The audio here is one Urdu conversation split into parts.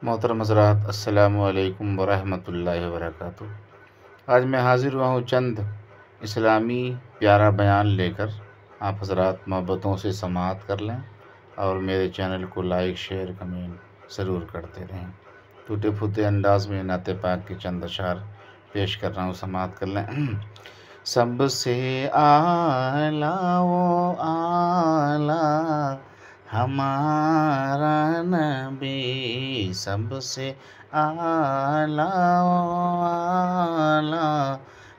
محترم حضرات، السلام علیکم ورحمۃ اللہ وبرکاتہ۔ آج میں حاضر ہوا ہوں چند اسلامی پیارا بیان لے کر۔ آپ حضرات محبتوں سے سماعت کر لیں اور میرے چینل کو لائک، شیئر، کمنٹ ضرور کرتے رہیں۔ ٹوٹے پھوٹے انداز میں نعت پاک کے چند اشعار پیش کر رہا ہوں، سماعت کر لیں۔ سب سے اعلیٰ و اعلیٰ ہمارا نبی، سب سے اعلیٰ و اعلیٰ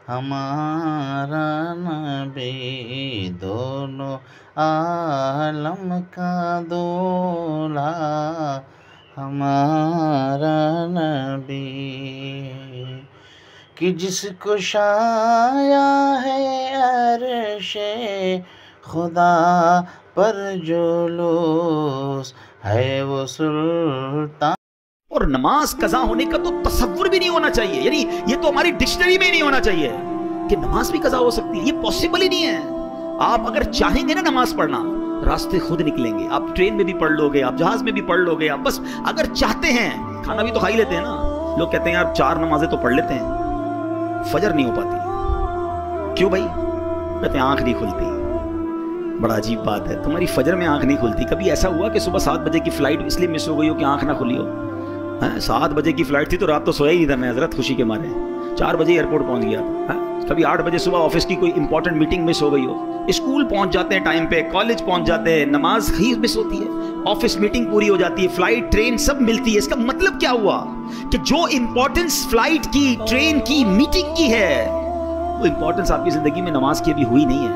ہمارا نبی، دونوں عالم کا دولہا ہمارا نبی، کہ جس کو شایا ہے عرش خدا پر جلوس ہے وہ سلطان۔ اور نماز قضا ہونے کا تو تصور بھی نہیں ہونا چاہیے، یعنی یہ تو ہماری ڈکشنری میں نہیں ہونا چاہیے کہ نماز بھی قضا ہو سکتی ہے، یہ پاسبل ہی نہیں ہے۔ آپ اگر چاہیں گے نا نماز پڑھنا، راستے خود نکلیں گے۔ آپ ٹرین میں بھی پڑھ لو گے، آپ جہاز میں بھی پڑھ لو گے، آپ بس اگر چاہتے ہیں۔ کھانا بھی تو کھا ہی لیتے ہیں نا۔ لوگ کہتے ہیں یار 4 نمازیں تو پڑھ لیتے ہیں، فجر نہیں ہو پاتی۔ کیوں بھائی؟ کہتے ہیں آنکھ نہیں کھلتی۔ بڑا عجیب بات ہے، تمہاری فجر میں آنکھ نہیں کھلتی۔ کبھی ایسا ہوا کہ صبح 7 بجے کی فلائٹ اس لیے مس ہو گئی ہو کہ آنکھ نہ کھلی ہو؟ 7 بجے کی فلائٹ تھی تو رات تو سویا ہی نہیں تھا میں حضرت، خوشی کے مارے 4 بجے ایئرپورٹ پہنچ گیا تھا۔ کبھی 8 بجے صبح آفس کی کوئی امپورٹنٹ میٹنگ مس ہو گئی ہو؟ اسکول پہنچ جاتے ہیں ٹائم پہ، کالج پہنچ جاتے ہیں، نماز ہی مس ہوتی ہے، آفس میٹنگ پوری ہو جاتی ہے، فلائٹ ٹرین سب ملتی ہے۔ اس کا مطلب کیا ہوا کہ جو امپورٹنس فلائٹ کی، ٹرین کی، میٹنگ کی ہے، وہ امپورٹنس آپ کی زندگی میں نماز کی ابھی ہوئی نہیں ہے،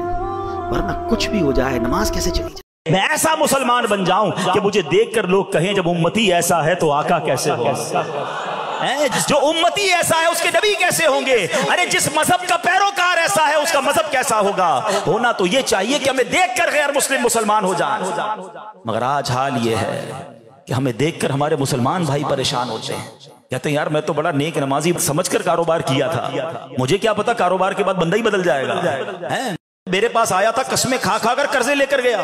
ورنہ کچھ بھی ہو جائے نماز کیسے چلی جائے؟ میں ایسا مسلمان بن جاؤں کہ مجھے دیکھ کر لوگ کہیں جب امتی ایسا ہے تو آقا کیسے ہو؟ جو امتی ایسا ہے اس کے نبی کیسے ہوں گے؟ ارے جس مذہب کا پیروکار ایسا ہے اس کا مذہب کیسا ہوگا؟ ہونا تو یہ چاہیے کہ ہمیں دیکھ کر غیر مسلم مسلمان ہو جائیں، مگر آج حال یہ ہے کہ ہمیں دیکھ کر ہمارے مسلمان بھائی پریشان ہوتے ہیں، کہتے ہیں یار میں تو بڑا نیک نمازی سمجھ کر کاروبار کیا تھا، مجھے کیا پتا کاروبار کے بعد بندہ ہی بدل جائے گا۔ میرے پاس آیا تھا، قسمیں کھا کھا کر قرضے لے کر گیا،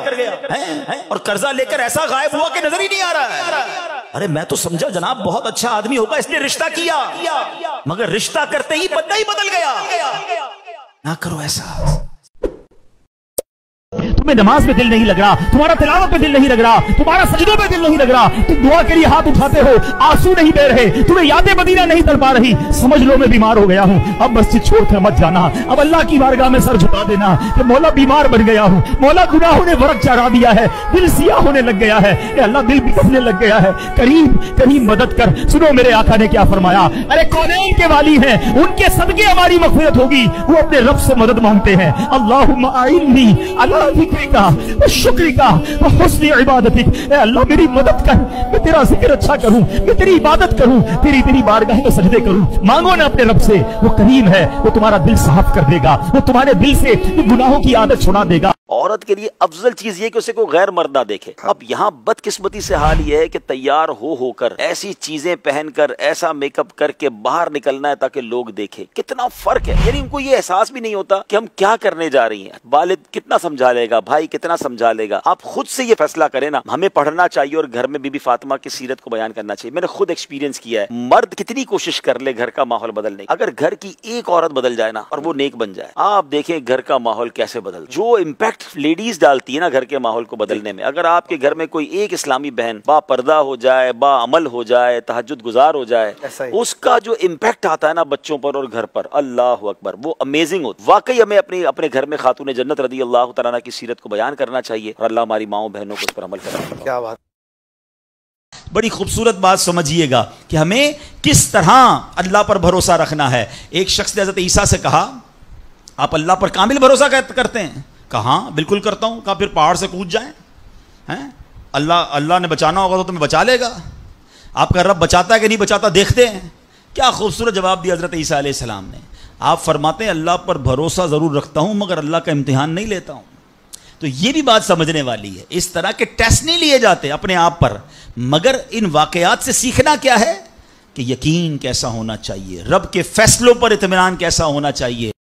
اور قرضہ لے کر ایسا غائب ہوا کہ نظر ہی نہیں آ رہا ہے۔ ارے میں تو سمجھا جناب بہت اچھا آدمی ہوگا، اس نے رشتہ کیا، مگر رشتہ کرتے ہی بندہ ہی بدل گیا۔ نہ کرو ایسا۔ تمہیں نماز میں دل نہیں لگ رہا، تمہارا تلاوت میں دل نہیں لگ رہا، تمہارا سجدوں میں دل نہیں لگ رہا، تم دعا کے لیے ہاتھ اٹھاتے ہو، آنسو نہیں بہ رہے، تمہیں یاد مدینہ نہیں تڑپا رہی، سمجھ لو میں بیمار ہو گیا ہوں، اب مسجد چھوڑ کر مت جانا، اب اللہ کی بارگاہ میں سر جھکا دینا کہ مولا بیمار بن گیا ہوں، مولا گناہوں نے ورق چڑھا دیا ہے، دل سیاہ ہونے لگ گیا ہے، اے اللہ دل بکنے لگ گیا ہے، کریم مدد کر۔ سنو میرے آقا نے کیا فرمایا، ارے کونین کے والی ہیں، ان کے صدقے ہماری مغفرت ہوگی، وہ اپنے رب سے مدد مانگتے ہیں۔ اللہم اعنی علی ذکرک شکری کا حسن عبادتک، اے اللہ میری مدد کر، میں تیرا ذکر اچھا کروں، میں تیری عبادت کروں، تیری بارگاہ میں سجدے کروں۔ مانگو نا اپنے رب سے، وہ کریم ہے، وہ تمہارا دل صاف کر دے گا، وہ تمہارے دل سے گناہوں کی عادت چھڑا دے گا۔ عورت کے لیے افضل چیز یہ کہ اسے کوئی غیر مرد نہ دیکھے۔ اب یہاں بدقسمتی سے حال یہ ہے کہ تیار ہو کر ایسی چیزیں پہن کر، ایسا میک اپ کر کے باہر نکلنا ہے تاکہ لوگ دیکھیں۔ کتنا فرق ہے، یعنی ان کو یہ احساس بھی نہیں ہوتا کہ ہم کیا کرنے جا رہی ہیں۔ والد کتنا سمجھا لے گا، بھائی کتنا سمجھا لے گا، آپ خود سے یہ فیصلہ کریں نا۔ ہمیں پڑھنا چاہیے اور گھر میں بی بی فاطمہ کی سیرت کو بیان کرنا چاہیے۔ میں نے خود ایکسپیرینس کیا ہے، مرد کتنی کوشش کر لے گھر کا ماحول بدلنے، اگر گھر کی ایک عورت بدل جائے نا اور وہ نیک بن جائے، آپ دیکھیں گھر کا ماحول کیسے بدل۔ جو امپیکٹ لیڈیز ڈالتی ہے نا گھر کے ماحول کو بدلنے میں، اگر آپ کے گھر میں کوئی ایک اسلامی بہن با پردہ ہو جائے، با عمل ہو جائے، تہجد گزار ہو جائے، اس کا جو امپیکٹ آتا ہے نا بچوں پر اور گھر پر، اللہ اکبر، وہ امیزنگ ہوتا۔ واقعی ہمیں اپنے گھر میں خاتون جنت رضی اللہ تعالیٰ عنہ کی سیرت کو بیان کرنا چاہیے، اور اللہ ہماری ماؤں بہنوں کو اس پر عمل کرنا چاہیے۔ کیا بات! بڑی خوبصورت بات سمجھیے گا کہ ہمیں کس طرح اللہ پر بھروسہ رکھنا ہے۔ ایک شخص نے حضرت عیسیٰ سے کہا آپ اللہ پر کامل بھروسہ کرتے ہیں؟ کہا ہاں بالکل کرتا ہوں۔ کہا پھر پہاڑ سے کود جائیں، اللہ نے بچانا ہوگا تو تمہیں بچا لے گا، آپ کا رب بچاتا ہے کہ نہیں بچاتا دیکھتے ہیں۔ کیا خوبصورت جواب دیا حضرت عیسیٰ علیہ السلام نے۔ آپ فرماتے ہیں اللہ پر بھروسہ ضرور رکھتا ہوں مگر اللہ کا امتحان نہیں لیتا ہوں۔ تو یہ بھی بات سمجھنے والی ہے، اس طرح کے ٹیسٹ نہیں لیے جاتے اپنے آپ پر، مگر ان واقعات سے سیکھنا کیا ہے کہ یقین کیسا ہونا چاہیے، رب کے فیصلوں پر اطمینان کیسا ہونا چاہیے۔